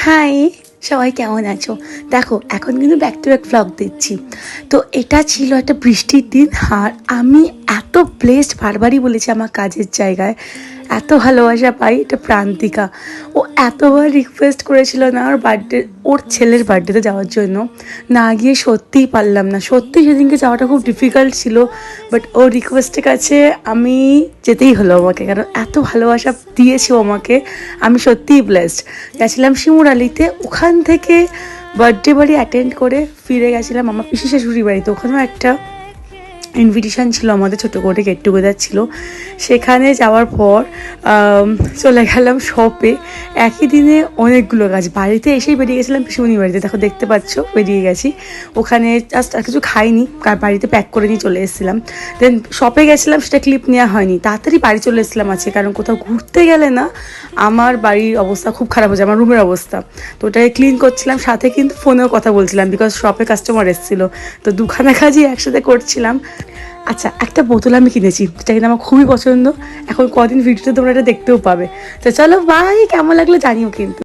High, সবাই কেমন আছো? দেখো এখন কিন্তু ব্যাক টু ব্যাক ভ্লগ দিচ্ছি। তো এটা ছিল একটা বৃষ্টির দিন, আর আমি এত ব্লেসড, বারবারই বলেছি আমার কাজের জায়গায় এত ভালোবাসা পাই। এটা প্রান্তিকা, ও এতবার রিকোয়েস্ট করেছিল না ওর ছেলের বার্থডেতে যাওয়ার জন্য, না গিয়ে সত্যিই পারলাম না। সত্যি সেদিনকে যাওয়াটা খুব ডিফিকাল্ট ছিল, বাট ওর রিকোয়েস্টের কাছে আমি যেতেই হলো আমাকে, কারণ এত ভালোবাসা দিয়েছে ও আমাকে। আমি সত্যিই ব্লেসড। গেছিলাম শিমুরালিতে, ওখান থেকে বার্থডে বাড়ি অ্যাটেন্ড করে ফিরে গেছিলাম আমার পিসি শাশুড়ি বাড়িতে। ওখানেও একটা ইনভিটেশান ছিল, আমাদের ছোটো করে গেট টুগেদার ছিল। সেখানে যাওয়ার পর চলে গেলাম শপে। একই দিনে অনেকগুলো কাজ, বাড়িতে এসেই বেরিয়ে গেছিলাম পিসিমণি বাড়িতে, দেখো দেখতে পাচ্ছ বেরিয়ে গেছি। ওখানে জাস্ট আর কিছু খাইনি, বাড়িতে প্যাক করে নিয়ে চলে এসেছিলাম। দেন শপে গেছিলাম, সেটা ক্লিপ নেওয়া হয়নি, তাড়াতাড়ি বাড়ি চলে এসেছিলাম আছে, কারণ কোথাও ঘুরতে গেলে না আমার বাড়ির অবস্থা খুব খারাপ হয়ে যায়, আমার রুমের অবস্থা। তো ওটাকে ক্লিন করছিলাম, সাথে কিন্তু ফোনেও কথা বলছিলাম, বিকজ শপে কাস্টমার এসেছিলো। তো দুখানা কাজই একসাথে করছিলাম। আচ্ছা, একটা বোতল আমি কিনেছি, যেটা কিন্তু আমার খুবই পছন্দ। এখন কদিন ভিডিওতে তোমরা এটা দেখতেও পাবে। তো চলো বাই, কেমন লাগলো জানিও কিন্তু।